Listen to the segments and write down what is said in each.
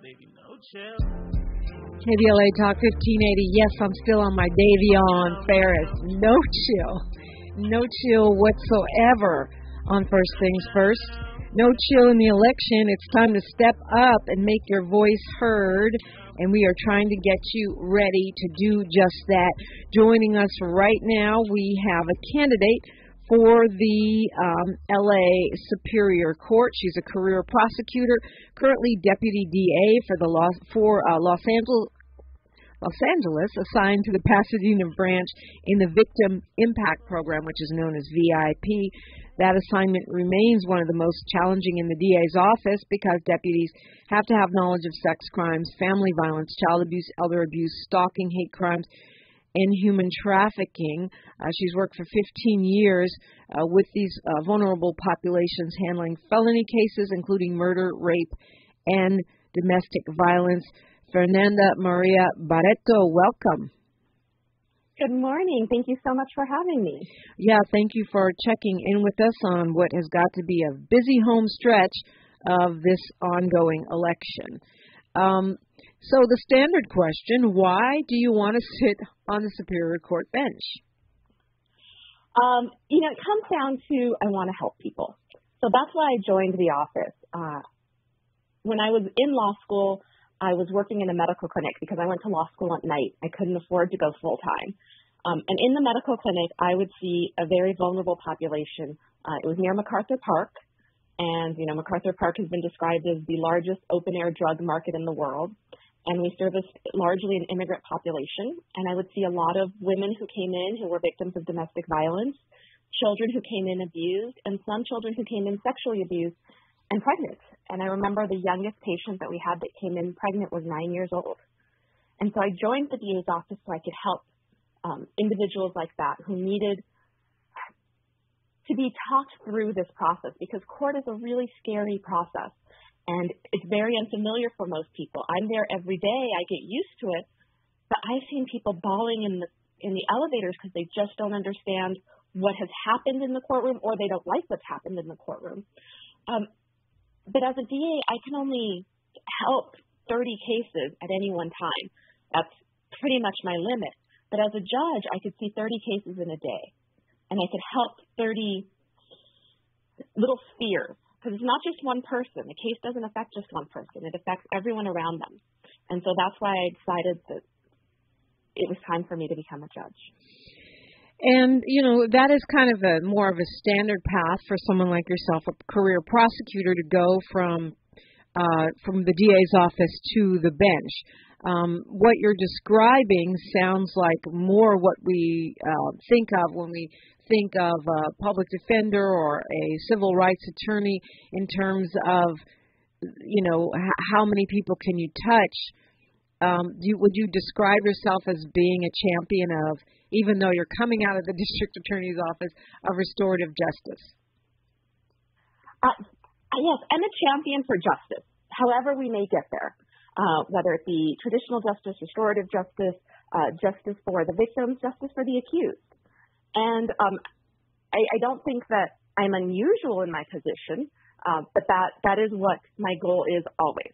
KBLA Talk 1580. Yes, I'm still on my Davion Ferris. No chill. No chill whatsoever on First Things First. No chill in the election. It's time to step up and make your voice heard. And we are trying to get you ready to do just that. Joining us right now, we have a candidate for the LA Superior Court. She's a career prosecutor, currently deputy DA for the Los Angeles, assigned to the Pasadena branch in the Victim Impact Program, which is known as VIP. That assignment remains one of the most challenging in the DA's office because deputies have to have knowledge of sex crimes, family violence, child abuse, elder abuse, stalking, hate crimes, and human trafficking. She's worked for 15 years with these vulnerable populations, handling felony cases, including murder, rape, and domestic violence. Fernanda Maria Barreto, welcome. Good morning. Thank you so much for having me. Yeah, thank you for checking in with us on what has got to be a busy home stretch of this ongoing election. So the standard question, why do you want to sit on the Superior Court bench? It comes down to I want to help people. So that's why I joined the office. When I was in law school, I was working in a medical clinic because I went to law school at night. I couldn't afford to go full time. And in the medical clinic, I would see a very vulnerable population. It was near MacArthur Park. And, MacArthur Park has been described as the largest open-air drug market in the world. And we serviced largely an immigrant population. And I would see a lot of women who came in who were victims of domestic violence, children who came in abused, and some children who came in sexually abused and pregnant. And I remember the youngest patient that we had that came in pregnant was 9 years old. And so I joined the DA's office so I could help individuals like that who needed to be talked through this process, because court is a really scary process and it's very unfamiliar for most people. I'm there every day. I get used to it, but I've seen people bawling in the elevators because they just don't understand what has happened in the courtroom, or they don't like what's happened in the courtroom. But as a DA, I can only help 30 cases at any one time. That's pretty much my limit. But as a judge, I could see 30 cases in a day, and I could help 30 little spheres, because it's not just one person. The case doesn't affect just one person. It affects everyone around them. And so that's why I decided that it was time for me to become a judge. And, that is kind of more of a standard path for someone like yourself, a career prosecutor, to go from the DA's office to the bench. What you're describing sounds like more what we think of when we think of a public defender or a civil rights attorney in terms of, how many people can you touch? Would you describe yourself as being a champion of, even though you're coming out of the district attorney's office, of restorative justice? Yes, I'm a champion for justice, however we may get there, whether it be traditional justice, restorative justice, justice for the victims, justice for the accused. And I don't think that I'm unusual in my position, but that is what my goal is always.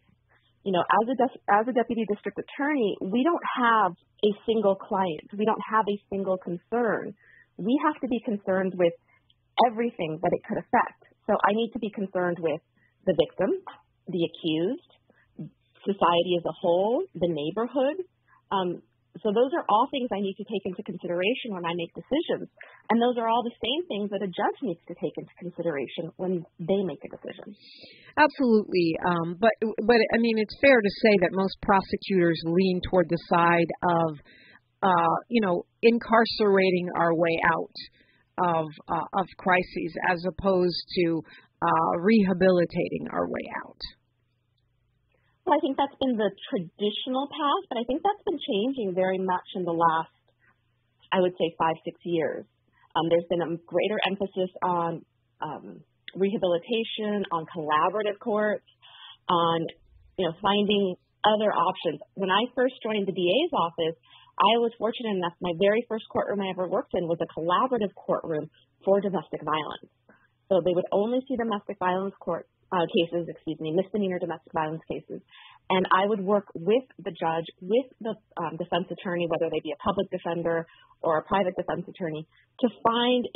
As a deputy district attorney, we don't have a single client. We don't have a single concern. We have to be concerned with everything that it could affect. So I need to be concerned with the victim, the accused, society as a whole, the neighborhood. So those are all things I need to take into consideration when I make decisions. And those are all the same things that a judge needs to take into consideration when they make a decision. Absolutely. But I mean, it's fair to say that most prosecutors lean toward the side of, incarcerating our way out of crises as opposed to rehabilitating our way out. Well, I think that's been the traditional path, but I think that's been changing very much in the last, I would say, 5-6 years. There's been a greater emphasis on rehabilitation, on collaborative courts, on finding other options. When I first joined the DA's office, I was fortunate enough. My very first courtroom I ever worked in was a collaborative courtroom for domestic violence. So they would only see domestic violence misdemeanor domestic violence cases. And I would work with the judge, with the defense attorney, whether they be a public defender or a private defense attorney, to find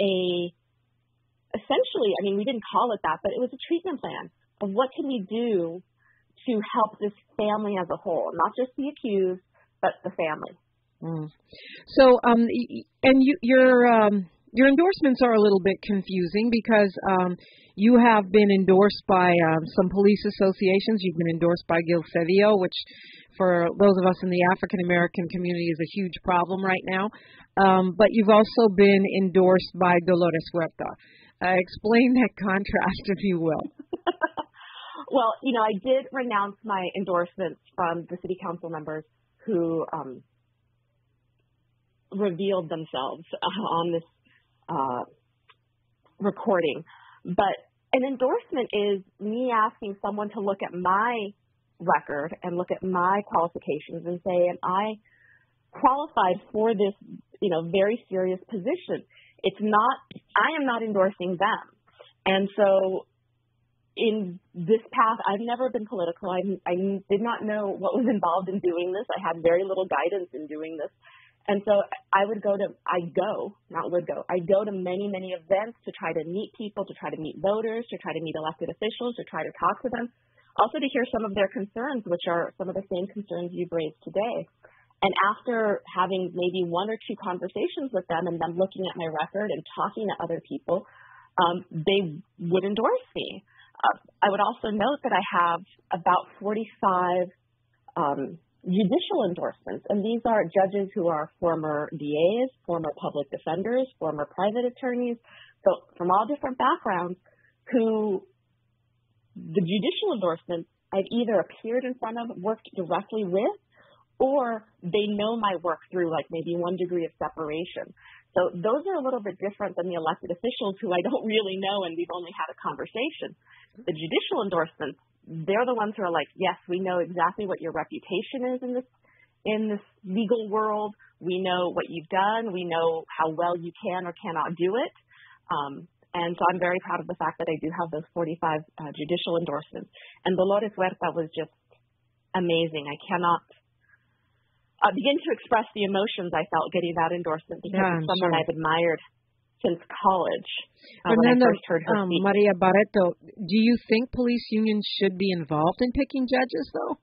essentially, I mean, we didn't call it that, but it was a treatment plan of what can we do to help this family as a whole, not just the accused, but the family. Mm. So, and your endorsements are a little bit confusing because you have been endorsed by some police associations. You've been endorsed by Gil Cedillo, which for those of us in the African American community is a huge problem right now. But you've also been endorsed by Dolores Huerta. Explain that contrast, if you will. Well, I did renounce my endorsements from the city council members who revealed themselves on this recording. But an endorsement is me asking someone to look at my record and look at my qualifications and say, am I qualified for this, very serious position? I am not endorsing them. And so in this path, I've never been political. I did not know what was involved in doing this. I had very little guidance in doing this. And so I go to many, many events to try to meet people, to try to meet voters, to try to meet elected officials, to try to talk to them, also to hear some of their concerns, which are some of the same concerns you've raised today. And after having maybe one or two conversations with them and them looking at my record and talking to other people, they would endorse me. I would also note that I have about 45 judicial endorsements, and these are judges who are former DAs, former public defenders, former private attorneys, so from all different backgrounds, who the judicial endorsements I've either appeared in front of, worked directly with, or they know my work through like maybe one degree of separation. So those are a little bit different than the elected officials who I don't really know and we've only had a conversation. The judicial endorsements, they're the ones who are like, yes, we know exactly what your reputation is in this legal world. We know what you've done. We know how well you can or cannot do it. And so I'm very proud of the fact that I do have those 45 judicial endorsements. And Dolores Huerta was just amazing. I cannot begin to express the emotions I felt getting that endorsement because it's someone I've admired since college when I first heard her speak. Maria Barreto, do you think police unions should be involved in picking judges, though?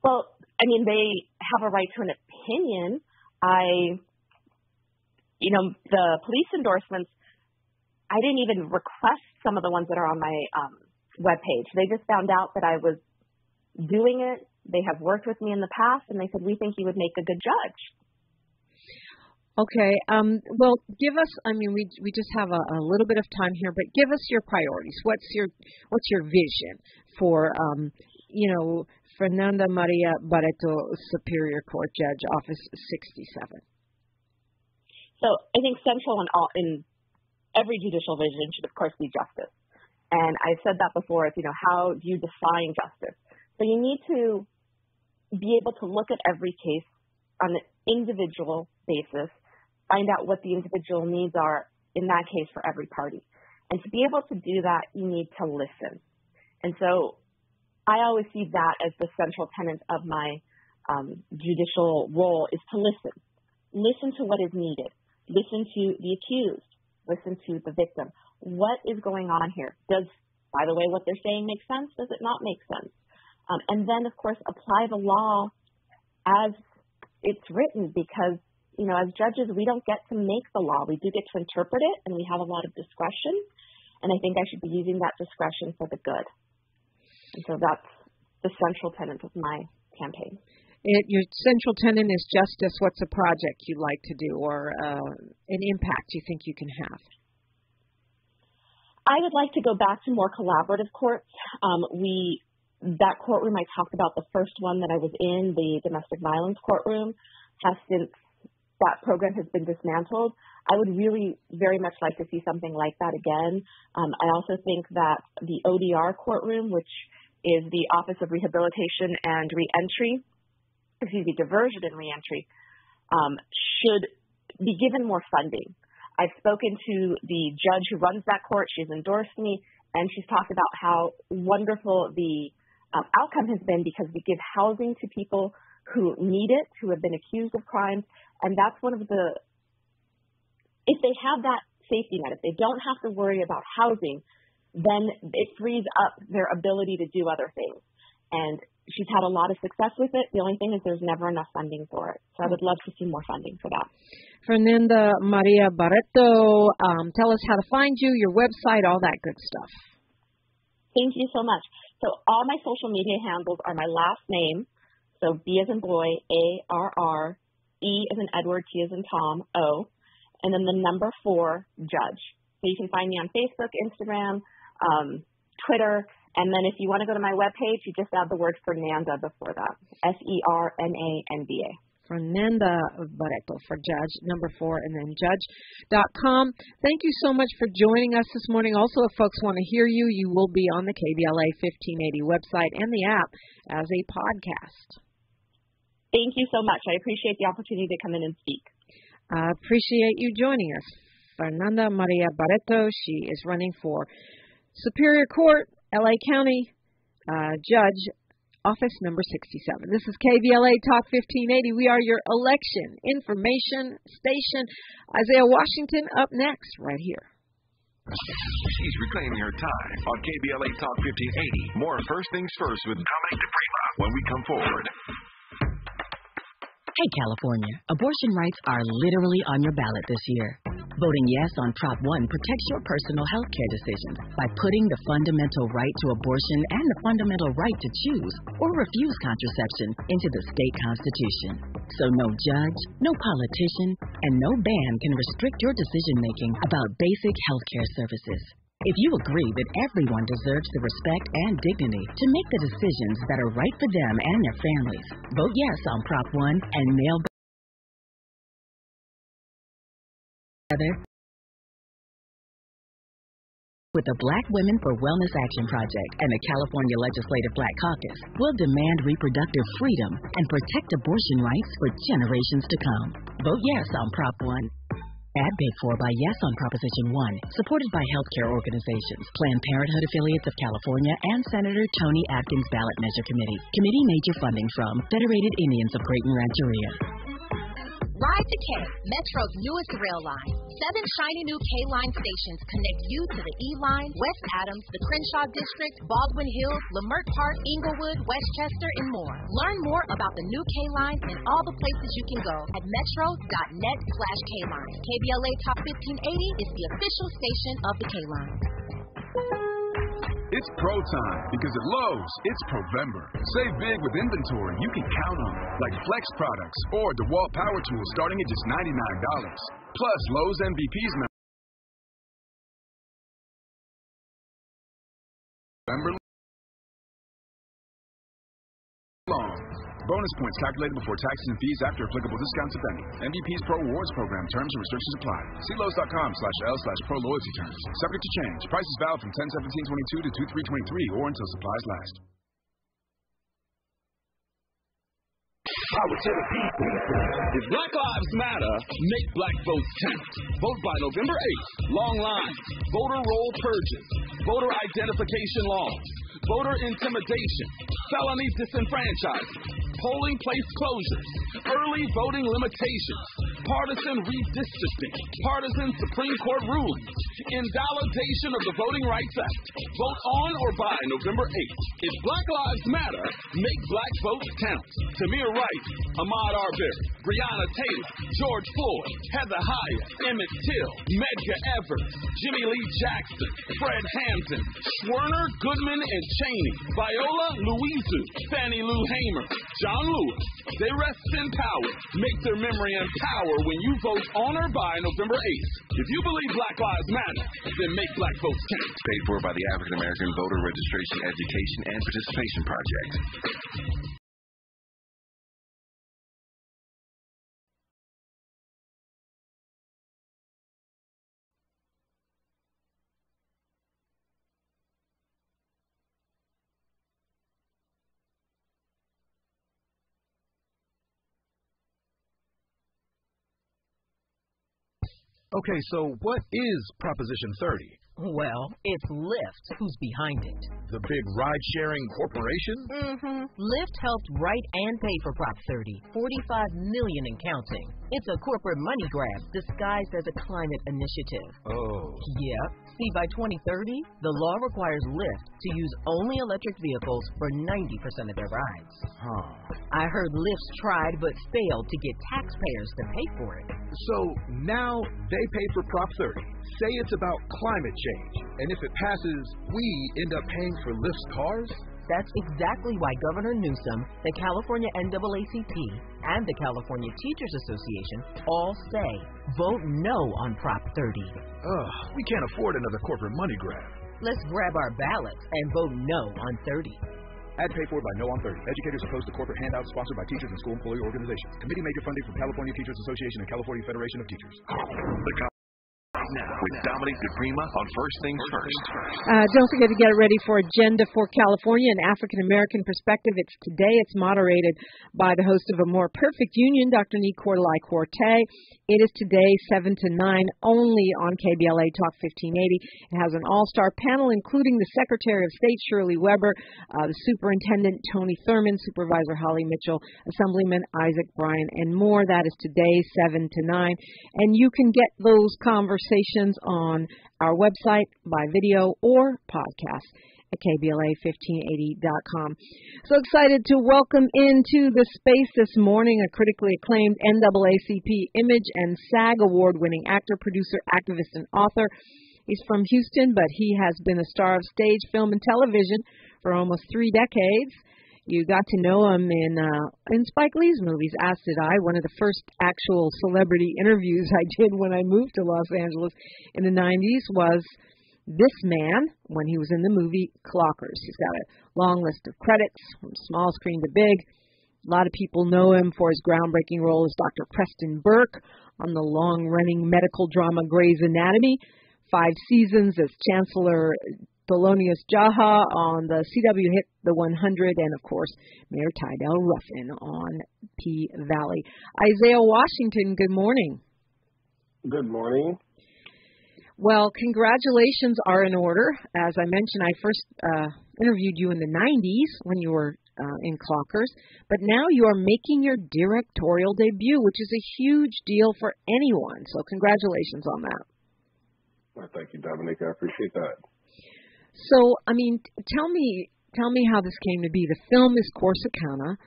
Well, I mean, they have a right to an opinion. The police endorsements, I didn't even request some of the ones that are on my webpage. They just found out that I was doing it. They have worked with me in the past, and they said, we think you would make a good judge. Okay. Well, give us, we just have a little bit of time here, but give us your priorities. What's your vision for, Fernanda Maria Barreto, Superior Court Judge, Office 67? So I think central in every judicial vision should, of course, be justice. And I've said that before. It's, how do you define justice? So you need to be able to look at every case on an individual basis, find out what the individual needs are in that case for every party. And to be able to do that, you need to listen. And so I always see that as the central tenet of my judicial role is to listen. Listen to what is needed. Listen to the accused. Listen to the victim. What is going on here? Does, by the way, what they're saying make sense? Does it not make sense? And then, of course, apply the law as it's written because, as judges, we don't get to make the law. We do get to interpret it, and we have a lot of discretion. And I think I should be using that discretion for the good. And so that's the central tenet of my campaign. Your central tenet is justice. What's a project you'd like to do or an impact you think you can have? I would like to go back to more collaborative courts. That courtroom I talked about, the first one that I was in, the domestic violence courtroom, since that program has been dismantled. I would really very much like to see something like that again. I also think that the ODR courtroom, which is the Office of Rehabilitation and Diversion and Reentry, should be given more funding. I've spoken to the judge who runs that court. She's endorsed me, and she's talked about how wonderful the outcome has been because we give housing to people who need it, who have been accused of crimes, and that's one of the, if they have that safety net, if they don't have to worry about housing, then it frees up their ability to do other things. And she's had a lot of success with it. The only thing is there's never enough funding for it. So I would love to see more funding for that. Fernanda Maria Barreto, tell us how to find you, your website, all that good stuff. Thank you so much. So all my social media handles are my last name. So B as in boy, A-R-R, E as in Edward, T as in Tom, O, and then the number 4, Judge. So you can find me on Facebook, Instagram, Twitter, and then if you want to go to my webpage, you just add the word Fernanda before that, Fernanda. Fernanda Barreto for Judge, number 4, and then judge.com. Thank you so much for joining us this morning. Also, if folks want to hear you, you will be on the KBLA 1580 website and the app as a podcast. Thank you so much. I appreciate the opportunity to come in and speak. I appreciate you joining us. Fernanda Maria Barreto, she is running for Superior Court, LA County, Judge, Office number 67. This is KBLA Talk 1580. We are your election information station. Isaiah Washington up next right here. She's reclaiming her time on KBLA Talk 1580. More First Things First with Dominique DiPrima when we come forward. Hey, California, abortion rights are literally on your ballot this year. Voting yes on Prop 1 protects your personal health care decisions by putting the fundamental right to abortion and the fundamental right to choose or refuse contraception into the state constitution. So no judge, no politician, and no ban can restrict your decision-making about basic health care services. If you agree that everyone deserves the respect and dignity to make the decisions that are right for them and their families, vote yes on Prop 1 and mail together with the Black Women for Wellness Action Project and the California Legislative Black Caucus will demand reproductive freedom and protect abortion rights for generations to come. Vote yes on Prop 1. Ad paid for by Yes on Proposition 1, supported by healthcare organizations, Planned Parenthood affiliates of California, and Senator Tony Atkins' Ballot Measure Committee. Committee major funding from Federated Indians of Greater Rancheria. Ride the K, Metro's newest rail line. 7 shiny new K-Line stations connect you to the E-Line, West Adams, the Crenshaw District, Baldwin Hills, Leimert Park, Inglewood, Westchester, and more. Learn more about the new K-Line and all the places you can go at metro.net/K-Line. KBLA Top 1580 is the official station of the K-Line. It's pro time because at Lowe's, it's Provember. Save big with inventory you can count on, like Flex products or DeWalt power tools starting at just $99. Plus, Lowe's MVPs November long. Bonus points calculated before taxes and fees after applicable discounts, if any. MVP's Pro Rewards Program. Terms and restrictions apply. See Lowe's.com/L/Pro Loyalty Terms. Subject to change. Prices valid from 10/17/22 to 2/3/23 or until supplies last. Power to the people. If Black Lives Matter, make black votes count. Vote by November 8th. Long lines, voter roll purges, voter identification laws, voter intimidation, felony disenfranchisement, polling place closures, early voting limitations, partisan redistricting, partisan Supreme Court rulings, invalidation of the Voting Rights Act. Vote on or by November 8th. If Black Lives Matter, make black votes count. Tamir Rice, Ahmaud Arbery, Breonna Taylor, George Floyd, Heather Heyer, Emmett Till, Medgar Evers, Jimmy Lee Jackson, Fred Hampton, Schwerner, Goodman, and Cheney, Viola Louisu, Fannie Lou Hamer, John Lewis. They rest in power. Make their memory and power when you vote on or by November 8th. If you believe Black Lives Matter, then make black votes count. Paid for by the African American Voter Registration, Education, and Participation Project. Okay, so what is Proposition 30? Well, it's Lyft who's behind it. The big ride-sharing corporation? Mm-hmm. Lyft helped write and pay for Prop 30, $45 million and counting. It's a corporate money grab disguised as a climate initiative. Oh. Yep. See, by 2030, the law requires Lyft to use only electric vehicles for 90% of their rides. Huh. I heard Lyft's tried but failed to get taxpayers to pay for it. So now they pay for Prop 30. Say it's about climate change. And if it passes, we end up paying for Lyft's cars? That's exactly why Governor Newsom, the California NAACP, and the California Teachers Association all say, vote no on Prop 30. We can't afford another corporate money grab. Let's grab our ballots and vote no on 30. Ad paid for by No on 30. Educators opposed to corporate handouts sponsored by teachers and school employee organizations. Committee major funding from California Teachers Association and California Federation of Teachers. Now, with Dominique DiPrima on First Things First. Don't forget to get ready for Agenda for California, an African-American perspective. It's today. It's moderated by the host of A More Perfect Union, Dr. Nicolai Corte. It is today, 7 to 9, only on KBLA Talk 1580. It has an all-star panel, including the Secretary of State, Shirley Weber, the Superintendent, Tony Thurman, Supervisor Holly Mitchell, Assemblyman Isaac Bryan, and more. That is today, 7 to 9. And you can get those conversations on our website by video or podcast at KBLA1580.com. So excited to welcome into the space this morning a critically acclaimed NAACP Image and SAG Award-winning actor, producer, activist, and author. He's from Houston, but he has been a star of stage, film, and television for almost 3 decades. You got to know him in Spike Lee's movies, As Did I. One of the first actual celebrity interviews I did when I moved to Los Angeles in the 90s was this man when he was in the movie Clockers. He's got a long list of credits from small screen to big. A lot of people know him for his groundbreaking role as Dr. Preston Burke on the long-running medical drama Grey's Anatomy, 5 seasons as Chancellor Thelonious Jaha on the CW hit The 100, and of course, Mayor Tydell Ruffin on P-Valley. Isaiah Washington, good morning. Good morning. Well, congratulations are in order. As I mentioned, I first interviewed you in the 90s when you were in Clockers, but now you are making your directorial debut, which is a huge deal for anyone. So congratulations on that. Well, thank you, Dominique. I appreciate that. So, I mean, tell me how this came to be. The film is Corsicana.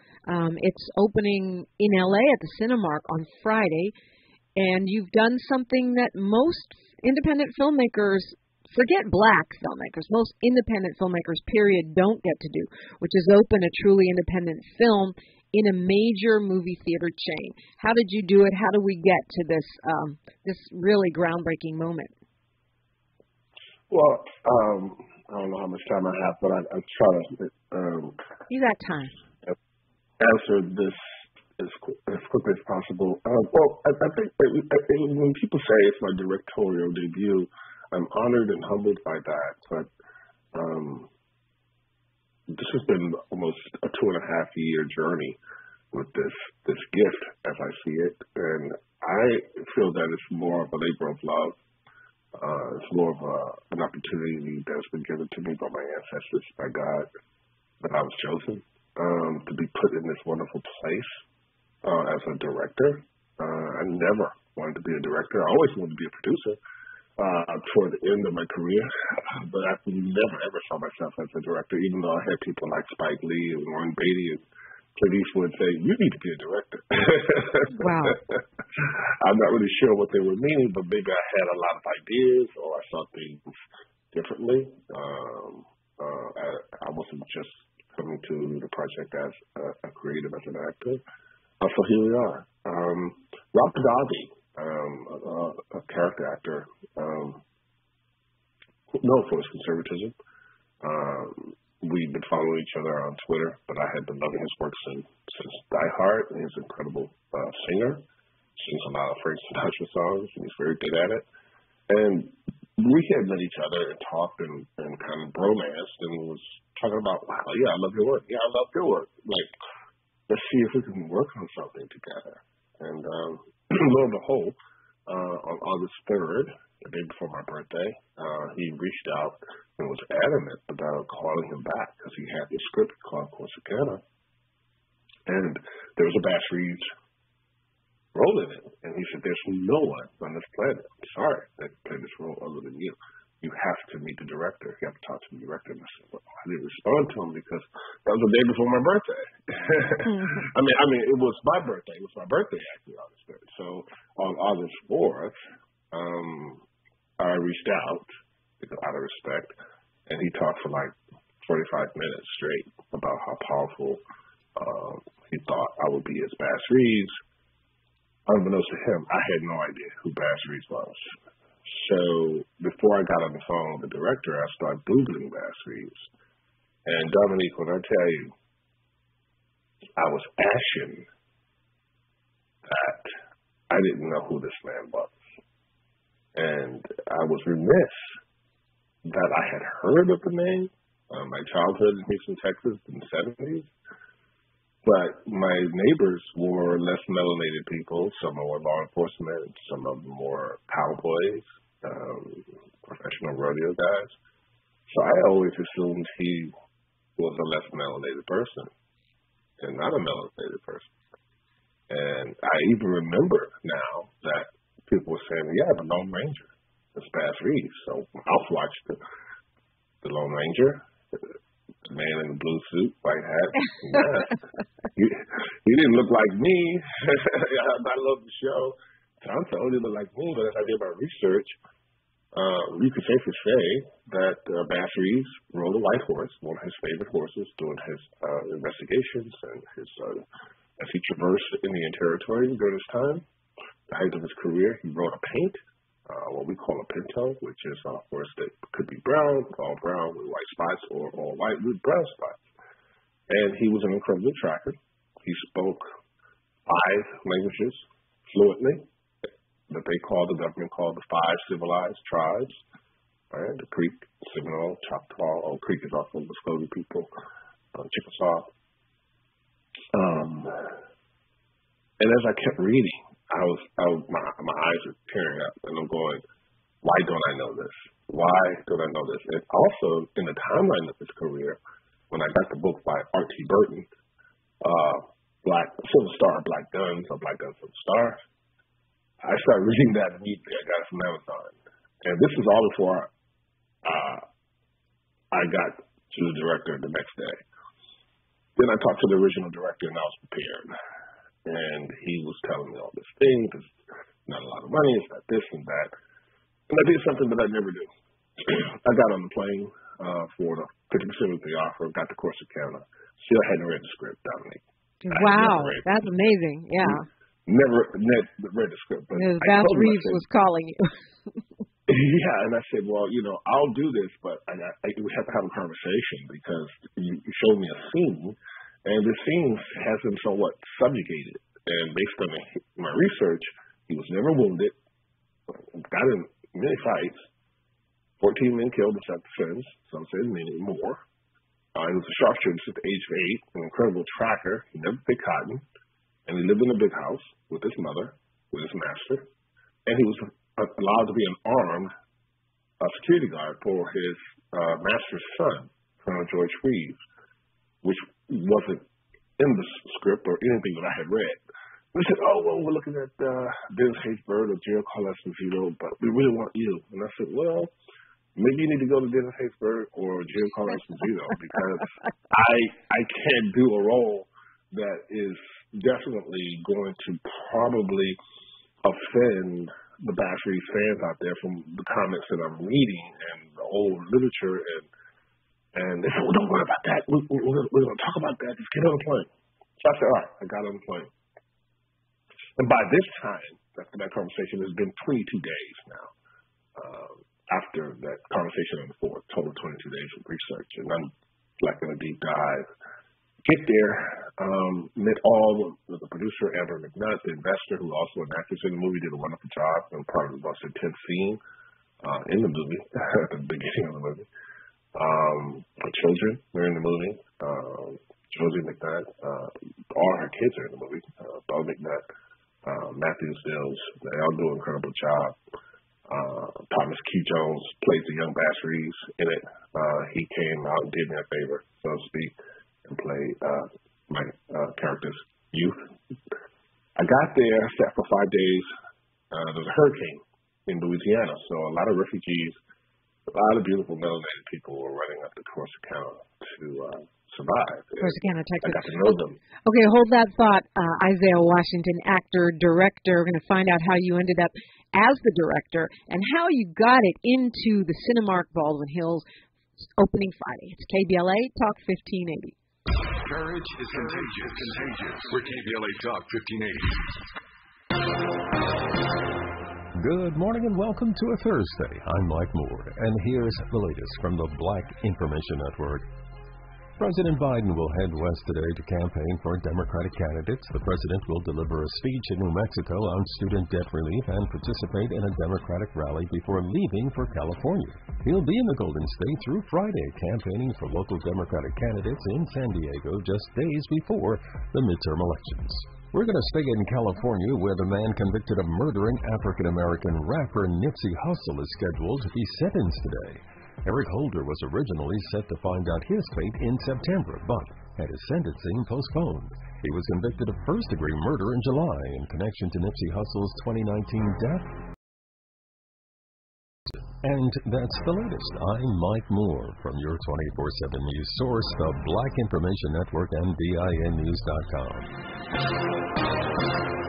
It's opening in LA at the Cinemark on Friday, and you've done something that most independent filmmakers, forget black filmmakers, most independent filmmakers, period, don't get to do, which is open a truly independent film in a major movie theater chain. How did you do it? How do we get to this really groundbreaking moment? Well, I don't know how much time I have, but I'll try to you got time. Answer this as quickly as possible. Well, I think when people say it's my directorial debut, I'm honored and humbled by that. But this has been almost a 2.5-year journey with this gift, as I see it, and I feel that it's more of a labor of love. It's more of an opportunity that's been given to me by my ancestors, by God, that I was chosen to be put in this wonderful place as a director. I never wanted to be a director. I always wanted to be a producer toward the end of my career, but I never, ever saw myself as a director, even though I had people like Spike Lee and Warren Beatty and Clint Eastwood say, you need to be a director. Wow. I'm not really sure what they were meaning, but maybe I had a lot of ideas or I saw things differently. I wasn't just coming to the project as a creative, as an actor. So here we are. Rob Kadavi, a character actor, known for his conservatism. We've been following each other on Twitter, but I had been loving his work since Die Hard, and he's an incredible singer. Sings a lot of Frank Sinatra songs, and he's very good at it. And we had met each other and talked and kind of bromanced and was talking about, wow, yeah, I love your work. Yeah, I love your work. Like, let's see if we can work on something together. And lo and behold, on August 3rd, the day before my birthday, he reached out and was adamant about calling him back because he had this script called Corsicana, and there was a Bass Reeves role in it. And he said, there's no one on this planet, I'm sorry, that can play this role other than you. You have to meet the director. You have to talk to the director. And I said, well, I didn't respond to him because that was the day before my birthday. I mean, it was my birthday. It was my birthday, actually, August 3rd. So on August 4th, I reached out out of respect, and he talked for like 45 minutes straight about how powerful he thought I would be as Bass Reeves. Unbeknownst to him, I had no idea who Bass Reeves was. So before I got on the phone with the director, I started Googling Bass Reeves. And Dominique, when I tell you, I was ashen that I didn't know who this man was. And I was remiss that I had heard of the name. My childhood in Houston, Texas in the 70s. But my neighbors were less melanated people. Some were law enforcement. Some of them were cowboys, professional rodeo guys. So I always assumed he was a less melanated person and not a melanated person. And I even remember now that people were saying, yeah, the Lone Ranger, it's Bass Reeves. So I've watched the Lone Ranger, the man in the blue suit, white hat. He didn't look like me. I love the show. Tonto didn't look like me, but as I did my research, you could safely say that Bass Reeves rode a white horse, one of his favorite horses, doing his investigations and as he traversed Indian territory during his time. The height of his career, he rode a paint, what we call a pinto, which is a horse that could be brown, all brown with white spots, or all white with brown spots. And he was an incredible tracker. He spoke 5 languages fluently that the government called the 5 civilized tribes, right? The Creek, Seminole, Choctaw. Creek is also the Muscogee people, Chickasaw. And as I kept reading, my eyes were tearing up, and I'm going, why don't I know this? Why don't I know this? And also, in the timeline of his career, when I got the book by R.T. Burton, Silver Star, Black Guns, or Black Guns, Silver Star, I started reading that immediately. I got it from Amazon. And this is all before I got to the director the next day. Then I talked to the original director, and I was prepared. And he was telling me all this thing, there's not a lot of money, it's not this and that. And I did something that I never do. I got on the plane for the 50% of the offer, got the Corsicana. Still hadn't read the script, Dominique. Wow, that's amazing. Yeah. Never read the script. But Bass Reeves was calling you. Yeah, and I said, well, I'll do this, but we have to have a conversation because you showed me a scene, and the scene has him somewhat subjugated. And based on my research, he was never wounded, got in many fights, 14 men killed in self-defense, some said many more. He was a sharpshooter since the age of 8, an incredible tracker. He never picked cotton, and he lived in a big house with his mother, with his master, and he was allowed to be an armed security guard for his master's son, Colonel George Reeves, which wasn't in the script or anything that I had read. We said, we're looking at Dennis Haysbert or Giancarlo Esposito, but we really want you. And I said, well, maybe you need to go to Dennis Haysbert or Giancarlo Esposito because I can't do a role that is definitely going to probably offend the Bass Reeves fans out there from the comments that I'm reading and the old literature. And they said, well, don't worry about that. We're going to talk about that. Just get on the plane. So I said, all right, I got on the plane. And by this time, after that conversation, it's been 22 days now. After that conversation on the 4th, total 22 days of research. And I'm like in a deep dive. Get there, met all the producer, Amber McNutt, the investor, who also an actress in the movie, did a wonderful job and part of the most intense scene in the movie, at the beginning of the movie. Her children were in the movie. Josie McNutt, all her kids are in the movie. Bo McNutt, Matthew Stills, they all do an incredible job. the young Basseries in it. He came out and did me a favor, so to speak, and played my character's youth. I got there, sat for 5 days. There was a hurricane in Louisiana, so a lot of refugees, a lot of beautiful melanated people were running up to Corsicana to survive. Corsicana, Texas. I got to know them. Okay, hold that thought, Isaiah Washington, actor, director. We're going to find out how you ended up as the director and how you got it into the Cinemark Baldwin Hills opening Friday. It's KBLA Talk 1580. Courage is contagious. We're KBLA Talk 1580. Good morning and welcome to a Thursday. I'm Mike Moore, and here's the latest from the Black Information Network. President Biden will head west today to campaign for Democratic candidates. The president will deliver a speech in New Mexico on student debt relief and participate in a Democratic rally before leaving for California. He'll be in the Golden State through Friday, campaigning for local Democratic candidates in San Diego just days before the midterm elections. We're going to stay in California, where the man convicted of murdering African-American rapper Nipsey Hussle is scheduled to be sentenced today. Eric Holder was originally set to find out his fate in September, but had his sentencing postponed. He was convicted of first-degree murder in July in connection to Nipsey Hussle's 2019 death. And that's the latest. I'm Mike Moore from your 24/7 news source, the Black Information Network and BINnews.com.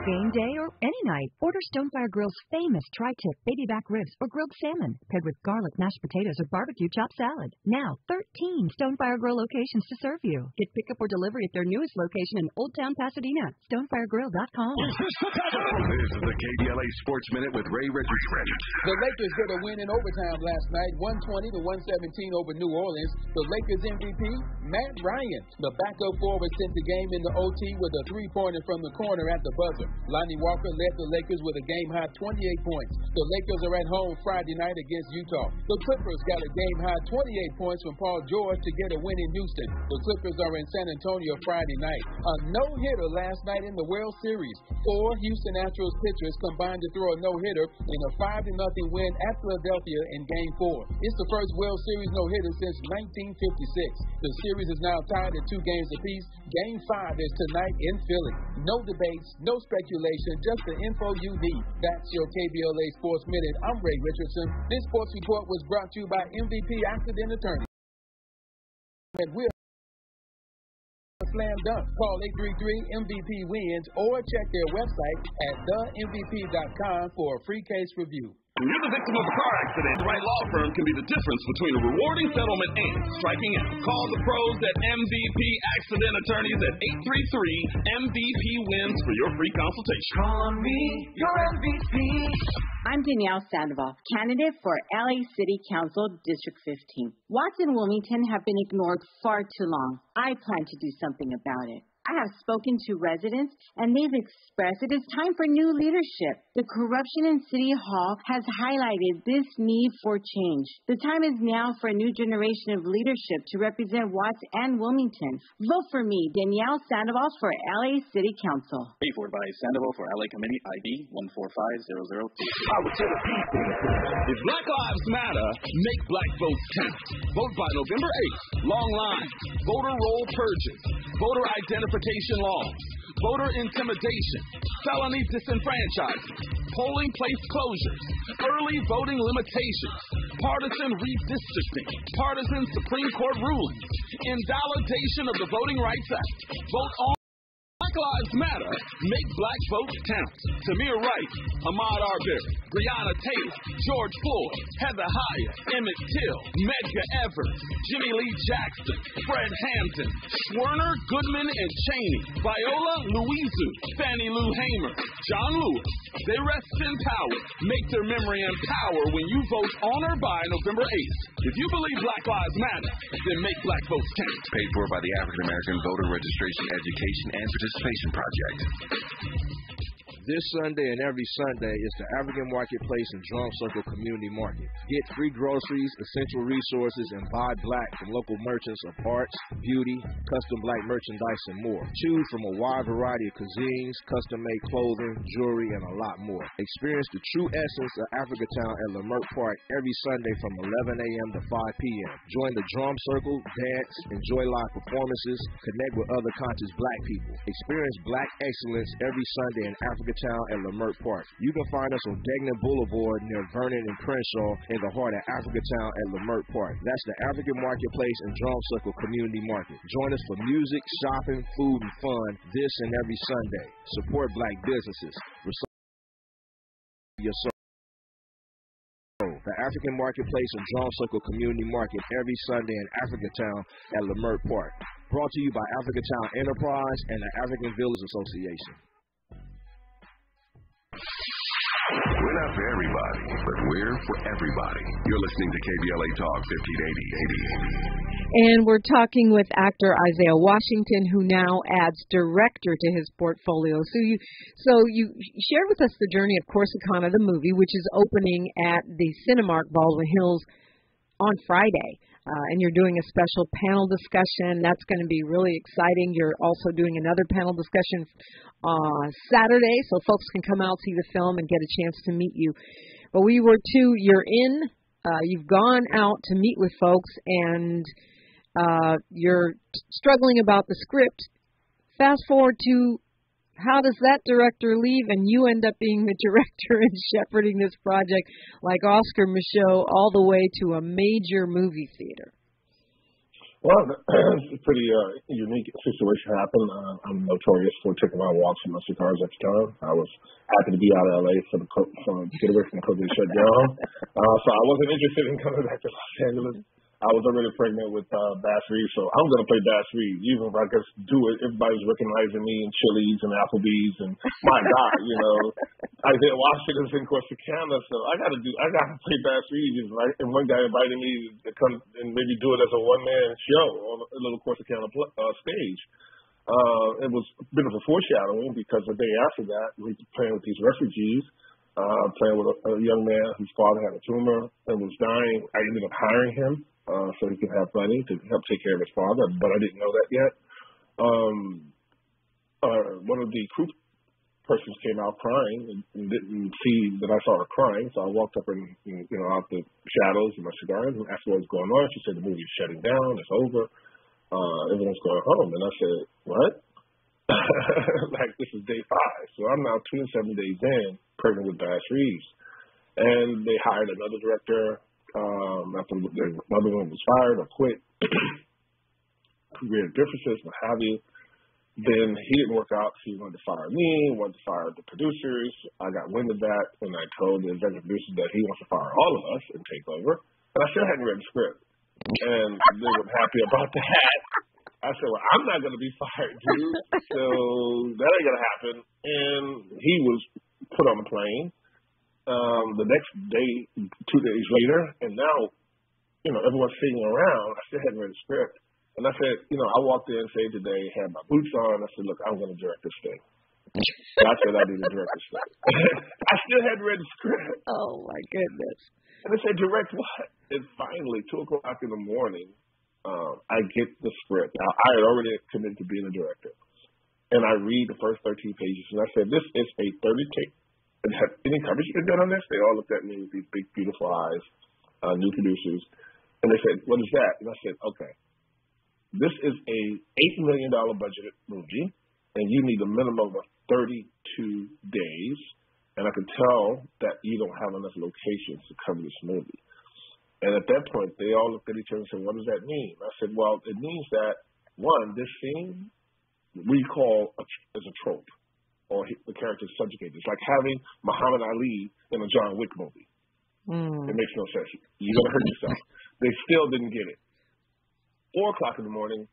Game day or any night, order Stonefire Grill's famous tri-tip baby back ribs or grilled salmon paired with garlic mashed potatoes or barbecue chopped salad. Now, 13 Stonefire Grill locations to serve you. Get pickup or delivery at their newest location in Old Town Pasadena, stonefiregrill.com. This is the KBLA Sports Minute with Ray Richardson. The Lakers got a win in overtime last night, 120-117 over New Orleans. The Lakers MVP, Matt Ryan. The backup forward sent the game into OT with a three-pointer from the corner at the buzzer. Lonnie Walker led the Lakers with a game-high 28 points. The Lakers are at home Friday night against Utah. The Clippers got a game-high 28 points from Paul George to get a win in Houston. The Clippers are in San Antonio Friday night. A no-hitter last night in the World Series. 4 Houston Astros pitchers combined to throw a no-hitter in a 5-0 win at Philadelphia in Game 4. It's the first World Series no-hitter since 1956. The series is now tied at 2 games apiece. Game 5 is tonight in Philly. No debates, no speculation, just the info you need. That's your KBLA Sports Minute. I'm Ray Richardson. This sports report was brought to you by MVP Accident Attorney. And we're slam dunk. Call 833-MVP-WINS or check their website at themvp.com for a free case review. When you're the victim of a car accident, the right law firm can be the difference between a rewarding settlement and striking out. Call the pros at MVP Accident Attorneys at 833-MVP-WINS for your free consultation. Call me your MVP. I'm Danielle Sandoval, candidate for LA City Council District 15. Watts and Wilmington have been ignored far too long. I plan to do something about it. I have spoken to residents, and they've expressed it is time for new leadership. The corruption in City Hall has highlighted this need for change. The time is now for a new generation of leadership to represent Watts and Wilmington. Vote for me, Danielle Sandoval, for LA City Council. Paid for by Sandoval for LA Committee ID 145002. If Black Lives Matter, make black votes count. Vote by November 8th. Long lines, voter roll purges, voter identification laws, voter intimidation, felony disenfranchisement, polling place closures, early voting limitations, partisan redistricting, partisan Supreme Court rulings, invalidation of the Voting Rights Act. Vote on Black Lives Matter. Make black votes count. Tamir Rice, Ahmaud Arbery, Breonna Taylor, George Floyd, Heather Heyer, Emmett Till, Medgar Evers, Jimmy Lee Jackson, Fred Hampton, Werner Goodman and Cheney, Viola Louisu, Fannie Lou Hamer, John Lewis. They rest in power. Make their memory and power when you vote on or by November 8th. If you believe Black Lives Matter, then make black votes count. Paid for by the African American Voter Registration, Education, and Participation Project. This Sunday and every Sunday is the African Marketplace and Drum Circle Community Market. Get free groceries, essential resources, and buy black from local merchants of arts, beauty, custom black merchandise, and more. Choose from a wide variety of cuisines, custom-made clothing, jewelry, and a lot more. Experience the true essence of Africatown at Leimert Park every Sunday from 11 a.m. to 5 p.m. Join the Drum Circle, dance, enjoy live performances, connect with other conscious black people. Experience black excellence every Sunday in Africatown at Leimert Park. You can find us on Degnan Boulevard near Vernon and Crenshaw in the heart of Africatown at Leimert Park. That's the African Marketplace and Drum Circle Community Market. Join us for music, shopping, food, and fun this and every Sunday. Support black businesses. Your soul. The African Marketplace and Drum Circle Community Market every Sunday in Africatown at Leimert Park. Brought to you by Africatown Enterprise and the African Village Association. We're not for everybody, but we're for everybody. You're listening to KBLA Talk 1580. And we're talking with actor Isaiah Washington, who now adds director to his portfolio. So you shared with us the journey of Corsicana, the movie, which is opening at the Cinemark Baldwin Hills on Friday. And you're doing a special panel discussion. That's going to be really exciting. You're also doing another panel discussion Saturday, so folks can come out, see the film, and get a chance to meet you. But you've gone out to meet with folks, and you're struggling about the script. Fast forward to how does that director leave, and you end up being the director and shepherding this project like Oscar Michaud all the way to a major movie theater? Well, it's a pretty unique situation happened. I'm notorious for taking my walks with my cigars at the time. I was happy to be out of LA to get away from the COVID shutdown. So I wasn't interested in coming back to Los Angeles. I was already pregnant with Bass Reeves, so I'm going to play Bass Reeves. Even if I just do it, everybody's recognizing me in Chili's and Applebee's, and my God, Isaiah Washington's in Corsicana, so I got to play Bass Reeves. And one guy invited me to come and maybe do it as a one-man show on a little Corsicana stage. It was a bit of a foreshadowing because the day after that, we were playing with these refugees. Playing with a young man whose father had a tumor and was dying. I ended up hiring him so he could have money to help take care of his father, but I didn't know that yet. One of the crew persons came out crying and didn't see that I saw her crying, so I walked up and out the shadows with my cigar and asked what was going on. She said the movie's shutting down, it's over, everyone's going home. And I said, what? Like, this is day 5. So I'm now 27 days in, pregnant with Bass Reeves. And they hired another director after the other one was fired or quit. Creative differences, what have you. Then he didn't work out, so he wanted to fire me, wanted to fire the producers. I got wind of that, and I told the executive producers that he wants to fire all of us and take over. And I still hadn't read the script. And they were happy about that. I said, well, I'm not going to be fired, dude. So that ain't going to happen. And he was put on the plane. The next day, 2 days later, and now, everyone's sitting around. I still hadn't read the script. And I said, I walked in, saved the day, had my boots on. I said, look, I'm going to direct this thing. And I said I need to direct this thing. I still hadn't read the script. Oh, my goodness. And I said, direct what? And finally, 2 o'clock in the morning, I get the script. Now, I had already committed to being a director. And I read the first 13 pages, and I said, this is a 30-take. And have any coverage been done on this? They all looked at me with these big, beautiful eyes, new producers. And they said, what is that? And I said, okay, this is a $8 million budgeted movie, and you need a minimum of 32 days. And I could tell that you don't have enough locations to cover this movie. And at that point, they all looked at each other and said, what does that mean? I said, well, it means that, one, this scene we call as a trope, or the character is subjugated. It's like having Muhammad Ali in a John Wick movie. It makes no sense. You're going to hurt yourself. They still didn't get it. 4 o'clock in the morning,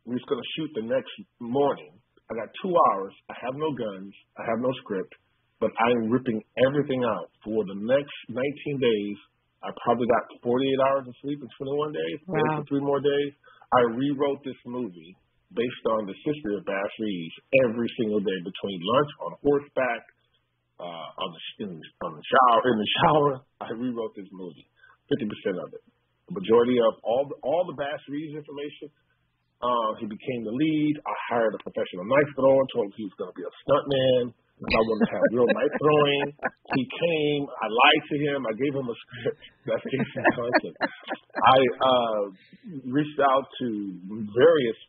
we was going to shoot the next morning. I got 2 hours. I have no guns. I have no script. But I'm ripping everything out. For the next 19 days, I probably got 48 hours of sleep in 21 days. Wow. For 3 more days. I rewrote this movie based on the history of Bass Reeves every single day between lunch, on horseback, in the shower. I rewrote this movie, 50% of it. The majority of all the Bass Reeves information. He became the lead. I hired a professional knife thrower, told him he was going to be a stuntman. I wanted to have real knife throwing. He came. I lied to him. I gave him a script. That's Casey Johnson. I reached out to various,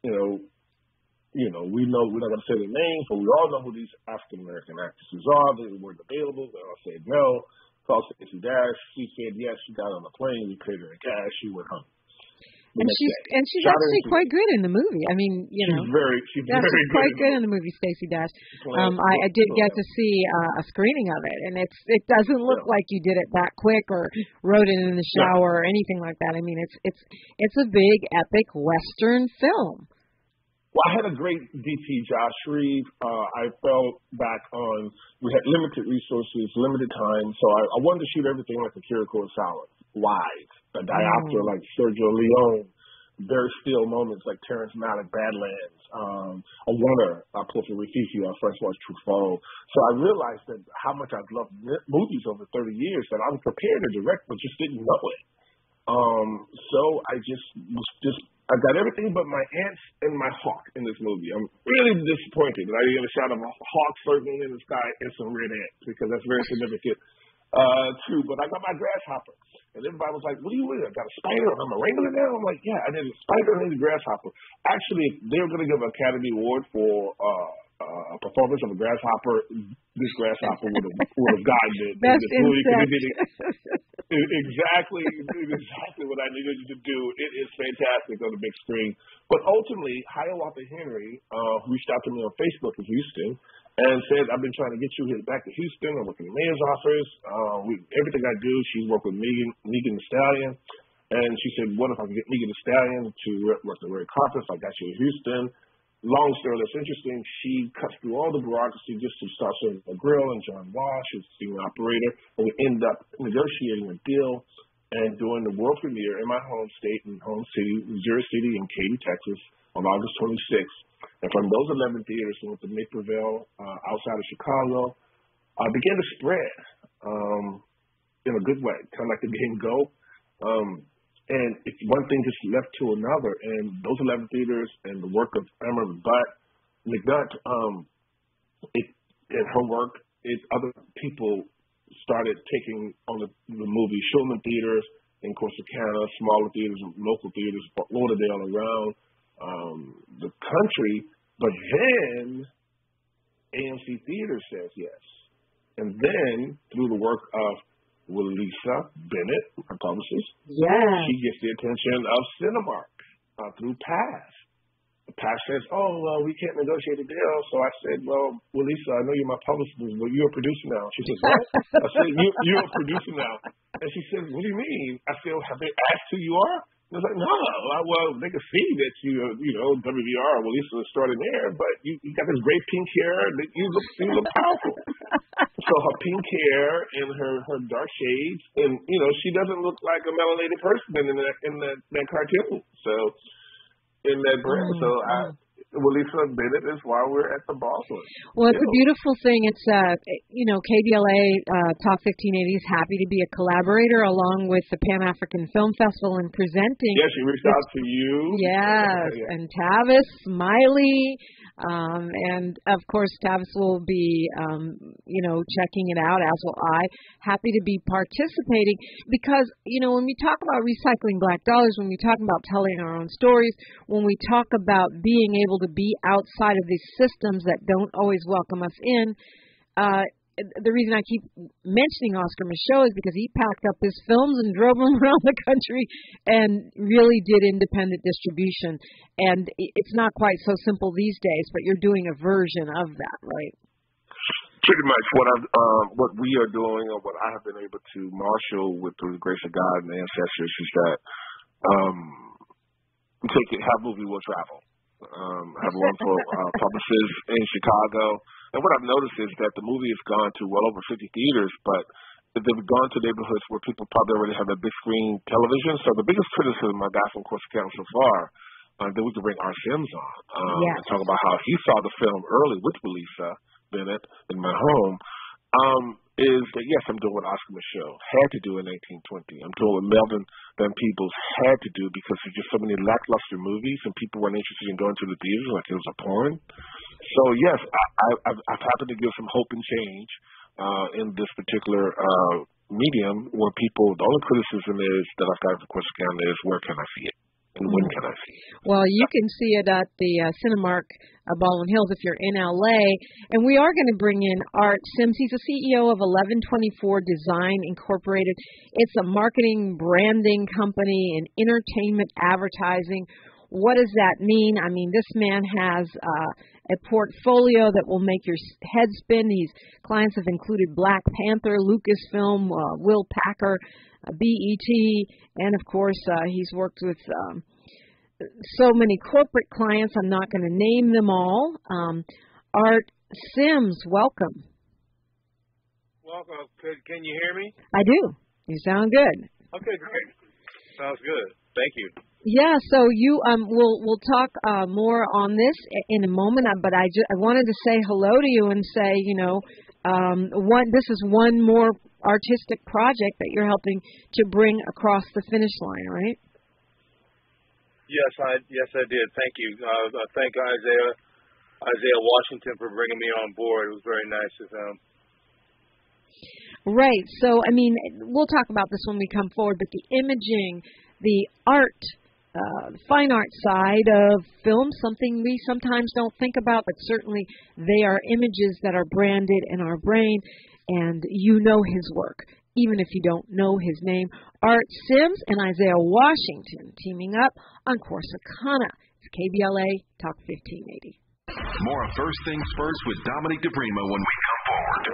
we know we're not going to say their names, but we all know who these African American actresses are. They weren't available. They all said no. Called Stacey Dash. She said yes. She got on the plane. We paid her in cash. She went home. And she's actually quite good in the movie. I mean, she's very quite good in the movie, Stacey Dash. I did get to see a screening of it, and it doesn't look like you did it that quick or wrote it in the shower or anything like that. I mean, it's a big epic Western film. Well, I had a great DP, Josh Reeve. I fell back on, we had limited resources, limited time, so I wanted to shoot everything like a Kiriko Osawa, live, a diopter like Sergio Leone, very still moments like Terrence Malick, Badlands, a Warner, Porto Rifici, Francois Truffaut. So I realized that how much I've loved movies over 30 years that I was prepared to direct but just didn't know it. So I I got everything but my ants and my hawk in this movie. I'm really disappointed that I didn't get a shot of a hawk circling in the sky and some red ants because that's very significant too. But I got my grasshopper, and everybody was like, "What are you with? I got a spider and I'm a wrangler now." I'm like, "Yeah, I did a spider and a grasshopper." Actually, they were going to give an Academy Award for a performance of a grasshopper. This grasshopper would have gotten it. Best insect. Exactly what I needed to do. It is fantastic on the big screen. But ultimately, Hiawatha Henry reached out to me on Facebook in Houston and said, "I've been trying to get you here back to Houston. I work in the mayor's office. Everything I do," she worked with Megan Thee Stallion. And she said, "What if I can get Megan Thee Stallion to work the red carpet if I got you in Houston?" Long story less interesting, she cuts through all the bureaucracy just to start serving a grill, and John Walsh is the senior operator, and we end up negotiating a deal and doing the world premiere in my home state and home city, Missouri City in Katy, Texas, on August 26th. And from those 11 theaters in the Naperville, outside of Chicago, I began to spread in a good way, kind of like the game Go. And it's one thing just left to another, and those 11 theaters and the work of Emma McNutt, and her work, other people started taking on the movie, Shulman theaters in Corsicana, smaller theaters, local theaters, Fort Lauderdale, around the country. But then AMC Theater says yes. And then through the work of Lisa Bennett, her publicist. Yeah. She gets the attention of Cinemark through PASS. PASS says, we can't negotiate a deal. So I said, well, Lisa, I know you're my publicist, but you're a producer now. She says, what? I said, you're a producer now. And she says, what do you mean? I said, have they asked who you are? I was like, no. Well, they can see that WVR, Lisa is starting there, but you got this great pink hair. You look powerful. So her pink hair and her dark shades, and she doesn't look like a melanated person in that cartoon. So in that brand, Lisa Bennett is why we're at the Baldwin. Well, it's a beautiful thing. It's KBLA Talk 1580 is happy to be a collaborator along with the Pan African Film Festival in presenting. Yeah, she reached out to you. Yes, yeah. And Tavis, Smiley, and of course Tavis will be checking it out, as will I. Happy to be participating because when we talk about recycling black dollars, when we talk about telling our own stories, when we talk about being able to be outside of these systems that don't always welcome us in. The reason I keep mentioning Oscar Michaud is because he packed up his films and drove them around the country and really did independent distribution. And it's not quite so simple these days, but you're doing a version of that, right? Pretty much what we are doing, or what I have been able to marshal with the grace of God and the ancestors, is that have movie will travel. Have one for publicists in Chicago. And what I've noticed is that the movie has gone to well over 50 theaters, but they've gone to neighborhoods where people probably already have a big screen television. So the biggest criticism I got from Corsicana so far then we can bring Art Sims on and talk about how he saw the film early with Lisa Bennett in my home. Is that, yes, I'm doing what Oscar Micheaux had to do in 1920. I'm doing what Melvin Van Peebles had to do because there's just so many lackluster movies and people weren't interested in going to the theaters like it was a porn. So, yes, I've happened to give some hope and change in this particular medium where people, the only criticism is that I've got, of course, again, is where can I see it? And when can I see it? Well, you can see it at the Cinemark Baldwin Hills if you're in L.A. And we are going to bring in Art Sims. He's the CEO of 1124 Design Incorporated. It's a marketing, branding company and entertainment advertising. What does that mean? I mean, this man has a portfolio that will make your head spin. His clients have included Black Panther, Lucasfilm, Will Packer, BET, and, of course, he's worked with so many corporate clients. I'm not going to name them all. Art Sims, welcome. Welcome. Can you hear me? I do. You sound good. Okay, great. Sounds good. Thank you. Yeah, so you we'll talk more on this in a moment, but I wanted to say hello to you and say, this is one more artistic project that you're helping to bring across the finish line, right? Yes, I did. Thank you. Thank Isaiah Washington for bringing me on board. It was very nice of him. Right. So, I mean, we'll talk about this when we come forward, but the imaging, the art, fine art side of film, something we sometimes don't think about, but certainly they are images that are branded in our brain, and you know his work, even if you don't know his name. Art Sims and Isaiah Washington teaming up on Corsicana. It's KBLA Talk 1580. More First Things First with Dominique DiPrima when we come forward.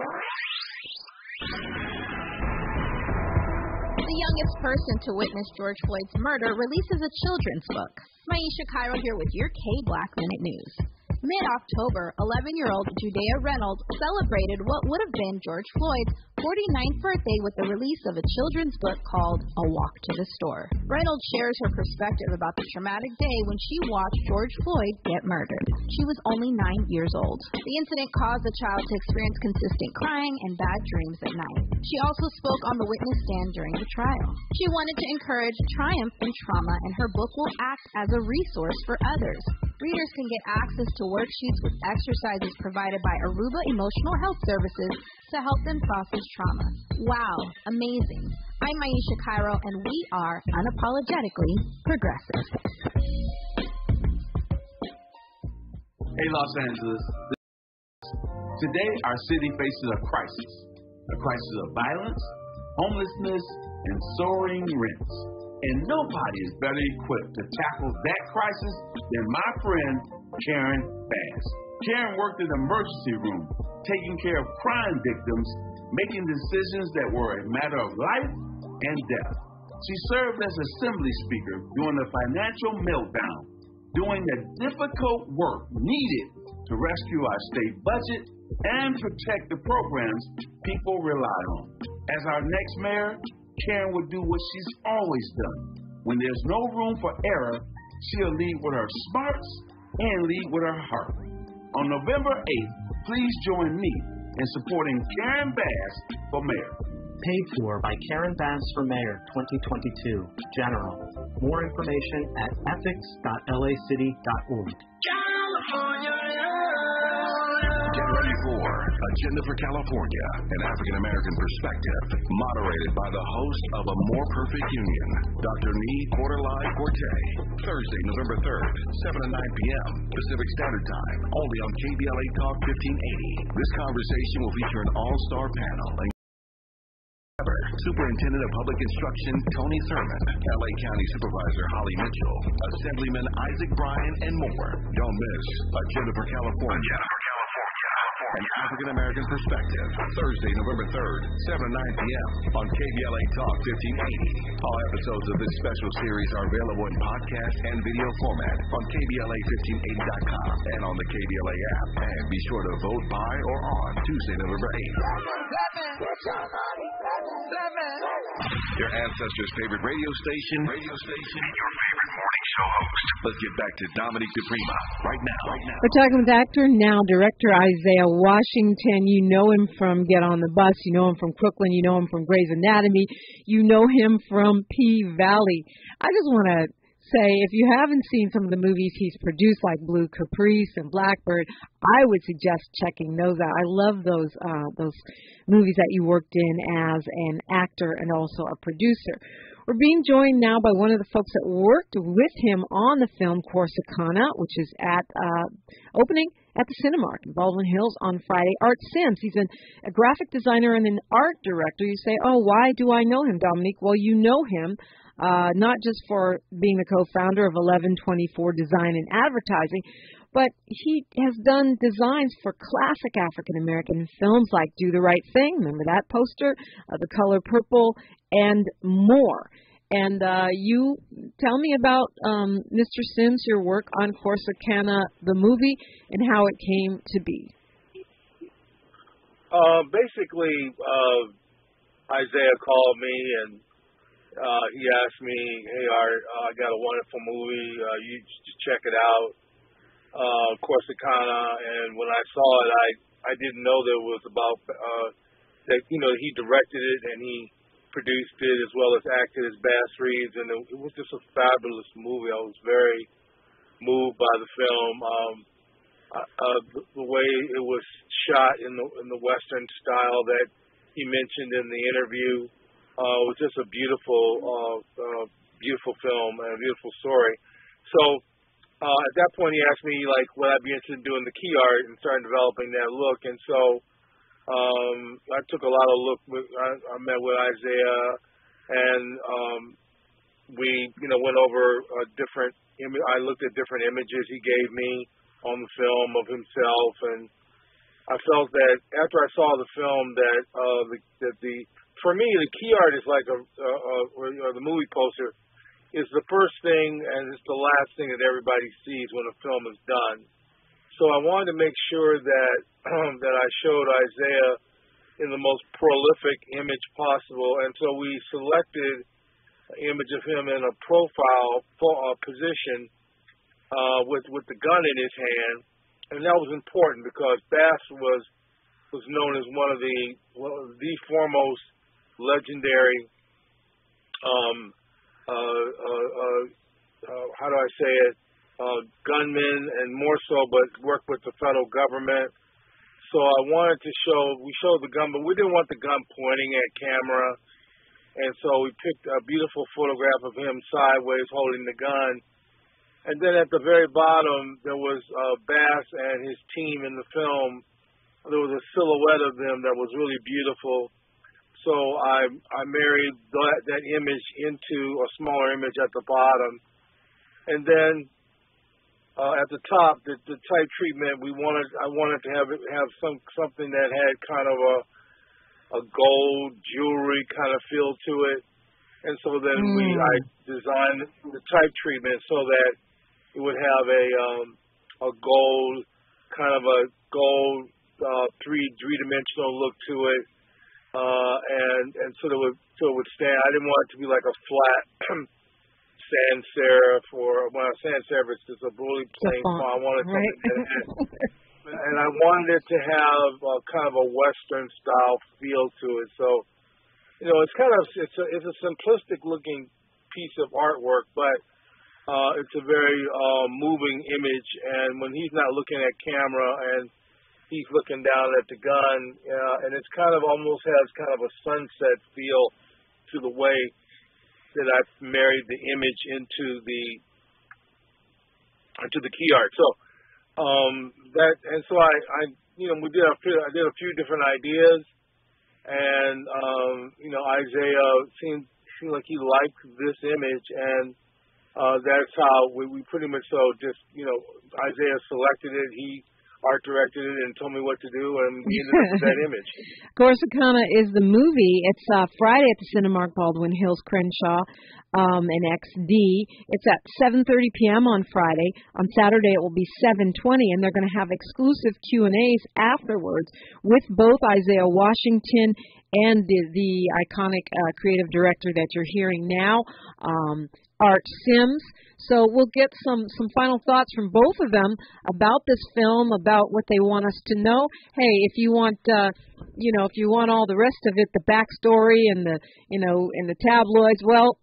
The youngest person to witness George Floyd's murder releases a children's book. Maisha Cairo here with your K-Black Minute News. Mid-October, 11-year-old Judea Reynolds celebrated what would have been George Floyd's 49th birthday with the release of a children's book called A Walk to the Store. Reynolds shares her perspective about the traumatic day when she watched George Floyd get murdered. She was only 9 years old. The incident caused the child to experience consistent crying and bad dreams at night. She also spoke on the witness stand during the trial. She wanted to encourage triumph in trauma, and her book will act as a resource for others. Readers can get access to worksheets with exercises provided by Aruba Emotional Health Services to help them process trauma. Wow, amazing. I'm Maisha Cairo, and we are unapologetically progressive. Hey, Los Angeles. Today, our city faces a crisis of violence, homelessness, and soaring rents. And nobody is better equipped to tackle that crisis than my friend, Karen Bass. Karen worked in the emergency room, taking care of crime victims, making decisions that were a matter of life and death. She served as assembly speaker during the financial meltdown, doing the difficult work needed to rescue our state budget and protect the programs people rely on. As our next mayor, Karen would do what she's always done. When there's no room for error, she'll lead with her smarts and lead with her heart. On November 8th, please join me in supporting Karen Bass for mayor. Paid for by Karen Bass for Mayor 2022, General. More information at ethics.lacity.org. Get ready for Agenda for California, an African-American perspective, moderated by the host of A More Perfect Union, Dr. Nee Cordelai Corte. Thursday, November 3rd, 7 to 9 p.m. Pacific Standard Time, only on KBLA Talk 1580. This conversation will feature an all-star panel. Superintendent of Public Instruction Tony Thurman, LA County Supervisor Holly Mitchell, Assemblyman Isaac Bryan, and more. Don't miss Agenda for California. An African-American perspective. Thursday, November 3rd, 7 to 9 p.m. on KBLA Talk 1580. All episodes of this special series are available in podcast and video format on KBLA1580.com and on the KBLA app. And be sure to vote by or on Tuesday, November 8th. Your ancestors' favorite radio station, and your favorite morning show. co-host. Let's get back to Dominique DiPrima right now. We're talking with actor, now director Isaiah Washington. You know him from Get on the Bus. You know him from Crooklyn. You know him from Grey's Anatomy. You know him from P-Valley. I just want to say, if you haven't seen some of the movies he's produced, like Blue Caprice and Blackbird, I would suggest checking those out. I love those movies that you worked in as an actor and also a producer. We're being joined now by one of the folks that worked with him on the film Corsicana, which is at opening at the Cinemark in Baldwin Hills on Friday. Art Sims, he's a graphic designer and an art director. You say, oh, why do I know him, Dominique? Well, you know him not just for being the co-founder of 1124 Design and Advertising, but he has done designs for classic African-American films like Do the Right Thing, remember that poster, The Color Purple, and more. And you tell me about, Mr. Sims, your work on Corsicana, the movie, and how it came to be. Basically, Isaiah called me and he asked me, hey, Art, I got a wonderful movie. You should check it out. Corsicana, and when I saw it, I didn't know that it was about that. You know, he directed it and he produced it as well as acted as Bass Reeves, and it was just a fabulous movie. I was very moved by the film. The way it was shot in the Western style that he mentioned in the interview was just a beautiful film and a beautiful story. So. At that point, he asked me, like, would I be interested in doing the key art and starting developing that look. And so I took a lot of look. I met with Isaiah, and we, went over I looked at different images he gave me on the film of himself, and I felt that after I saw the film for me, the key art is like the movie poster. Is the first thing and it's the last thing that everybody sees when a film is done. So I wanted to make sure that that I showed Isaiah in the most prolific image possible, and so we selected an image of him in a profile position with the gun in his hand, and that was important because Bass was known as one of the foremost legendary how do I say it, gunmen, and more so, but work with the federal government. So I wanted to we showed the gun, but we didn't want the gun pointing at camera. And so we picked a beautiful photograph of him sideways holding the gun. And then at the very bottom, there was Bass and his team in the film. There was a silhouette of them that was really beautiful. So I married that image into a smaller image at the bottom, and then at the top, the type treatment I wanted to have something that had kind of a gold jewelry kind of feel to it, and so then I designed the type treatment so that it would have a gold kind of a gold three-dimensional look to it. And so it would stand. I didn't want it to be like a flat sans serif, or sans serif is just a really plain font. I wanted and I wanted it to have kind of a Western style feel to it. So, it's a simplistic looking piece of artwork, but it's a very moving image. And when he's not looking at camera and he's looking down at the gun, and it's kind of almost has kind of a sunset feel to the way that I've married the image into the key art. So I did a few different ideas, and Isaiah seemed like he liked this image, and that's how we pretty much Isaiah selected it. He art directed it and told me what to do, and we ended up with that image. Corsicana is the movie. It's Friday at the Cinemark, Baldwin Hills, Crenshaw, and XD. It's at 7:30 p.m. on Friday. On Saturday, it will be 7:20, and they're going to have exclusive Q&As afterwards with both Isaiah Washington and the iconic creative director that you're hearing now, Art Sims. So we'll get some final thoughts from both of them about this film, about what they want us to know. Hey, if you want, if you want all the rest of it, the backstory and the, and the tabloids, well,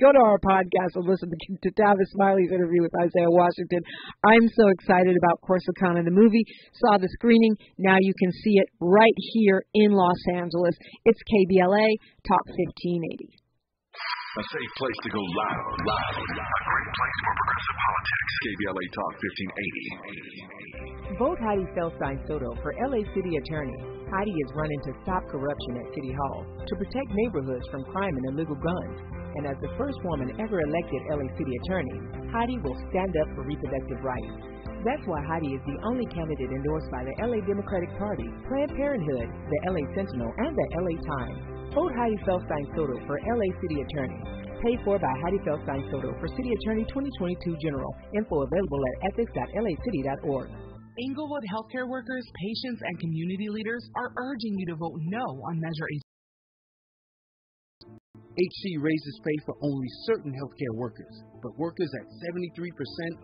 go to our podcast and listen to Tavis Smiley's interview with Isaiah Washington. I'm so excited about Corsicana, the movie. Saw the screening. Now you can see it right here in Los Angeles. It's KBLA Talk 1580. A safe place to go loud. A great place for progressive politics. KBLA Talk 1580. Vote Heidi Feldstein Soto for LA City Attorney. Heidi is running to stop corruption at City Hall, to protect neighborhoods from crime and illegal guns. And as the first woman ever elected LA City Attorney, Heidi will stand up for reproductive rights. That's why Heidi is the only candidate endorsed by the LA Democratic Party, Planned Parenthood, the LA Sentinel, and the LA Times. Vote Heidi Feldstein Soto for LA City Attorney. Paid for by Heidi Feldstein Soto for City Attorney 2022 General. Info available at ethics.lacity.org. Inglewood healthcare workers, patients, and community leaders are urging you to vote no on Measure HC. HC raises pay for only certain healthcare workers, but workers at 73%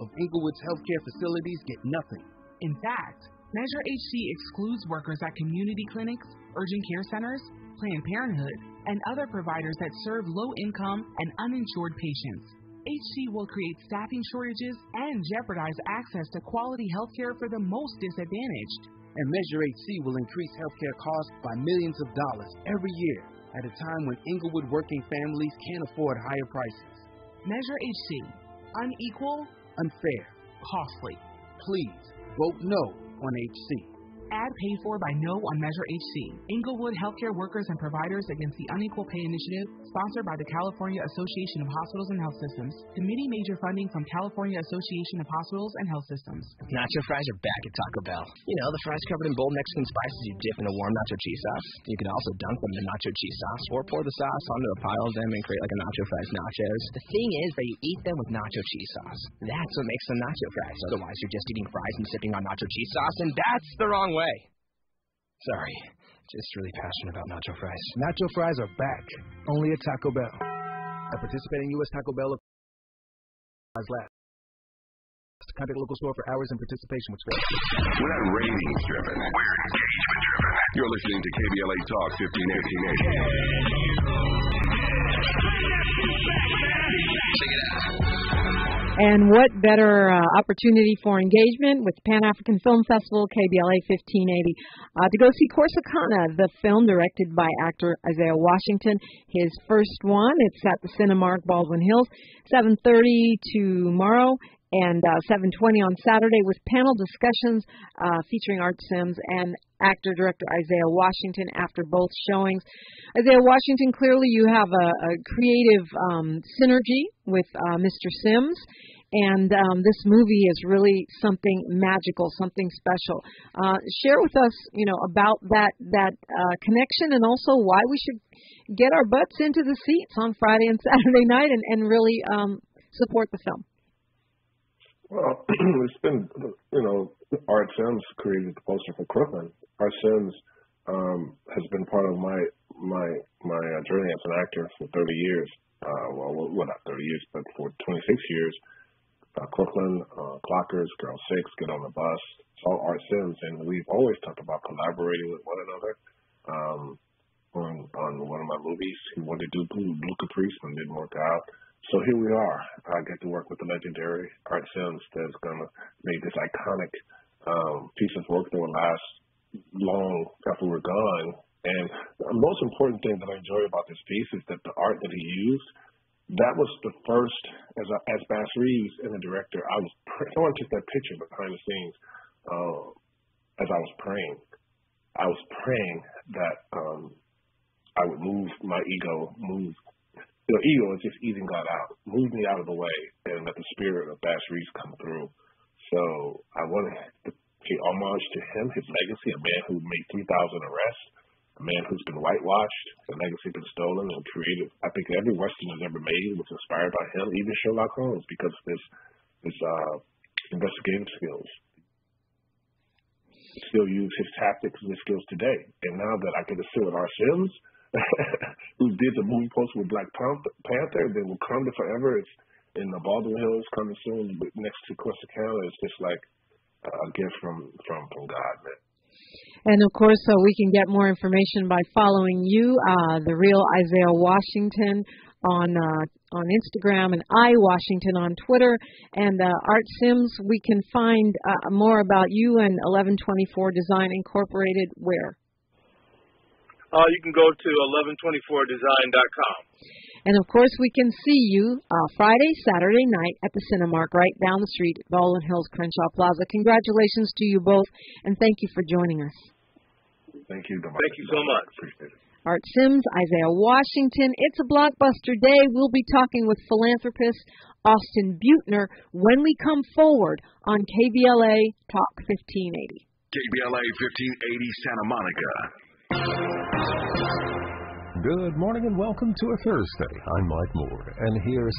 of Inglewood's healthcare facilities get nothing. In fact, Measure HC excludes workers at community clinics, urgent care centers, Planned Parenthood, and other providers that serve low-income and uninsured patients. HC will create staffing shortages and jeopardize access to quality health care for the most disadvantaged. And Measure HC will increase healthcare costs by millions of dollars every year at a time when Inglewood working families can't afford higher prices. Measure HC. Unequal, unfair, costly. Please vote no on HC. Ad paid for by No on Measure HC. Inglewood Healthcare Workers and Providers Against the Unequal Pay Initiative, sponsored by the California Association of Hospitals and Health Systems. Committee major funding from California Association of Hospitals and Health Systems. Nacho fries are back at Taco Bell. You know, the fries covered in bold Mexican spices you dip in a warm nacho cheese sauce. You can also dunk them in nacho cheese sauce or pour the sauce onto a pile of them and create like a nacho fries nachos. The thing is that you eat them with nacho cheese sauce. That's what makes them nacho fries. Otherwise, you're just eating fries and sipping on nacho cheese sauce, and that's the wrong way. Sorry, just really passionate about nacho fries. Nacho fries are back, only at Taco Bell. At participating U.S. Taco Bell last. Contact local store for hours and participation with space. We're not ratings driven. We're engagement driven. You're listening to KBLA Talk 1580. Check it out. And what better opportunity for engagement with Pan-African Film Festival, KBLA 1580, to go see Corsicana, the film directed by actor Isaiah Washington, his first one. It's at the Cinemark, Baldwin Hills, 7:30 tomorrow and 7:20 on Saturday, with panel discussions featuring Art Sims and actor-director Isaiah Washington after both showings. Isaiah Washington, clearly you have a creative synergy with Mr. Sims, and this movie is really something magical, something special. Share with us, about that connection, and also why we should get our butts into the seats on Friday and Saturday night and really support the film. Well, it's been, Art Sims created the poster for Crooklyn. Art Sims has been part of my journey as an actor for 30 years. Well, not 30 years, but for 26 years. Crooklyn, Clockers, Girl 6, Get on the Bus. It's all Art Sims, and we've always talked about collaborating with one another. On one of my movies, he wanted to do Blue Caprice, and didn't work out. So here we are. I get to work with the legendary Art Sims that's going to make this iconic piece of work that will last long after we're gone. And the most important thing that I enjoy about this piece is that the art that he used, that was the first, as Bass Reeves and the director, someone took that picture behind the scenes as I was praying. I was praying that I would move my ego, ego is just eating God out. Move me out of the way and let the spirit of Bass Reeves come through. So I wanted to pay homage to him, his legacy, a man who made 3,000 arrests, a man who's been whitewashed, the legacy been stolen and created. I think every Western has ever made was inspired by him, even Sherlock Holmes, because of his investigative skills. Still use his tactics and his skills today. And now that I get to sit with Art Sims, who did the movie poster with Black Panther, then Wakanda Forever, in the Baldwin Hills coming soon, next to Corsicana. It's just like a gift from God, man. And of course, we can get more information by following you, the real Isaiah Washington, on Instagram, and iWashington on Twitter. And Art Sims, we can find more about you and 1124 Design Incorporated where? You can go to 1124design.com. And of course, we can see you Friday, Saturday night at the Cinemark right down the street, Baldwin Hills, Crenshaw Plaza. Congratulations to you both, and thank you for joining us. Thank you, Dominique. Thank you so much. Appreciate it. Art Sims, Isaiah Washington. It's a blockbuster day. We'll be talking with philanthropist Austin Butner when we come forward on KBLA Talk 1580. KBLA 1580 Santa Monica. Good morning and welcome to a Thursday. I'm Mike Moore, and here's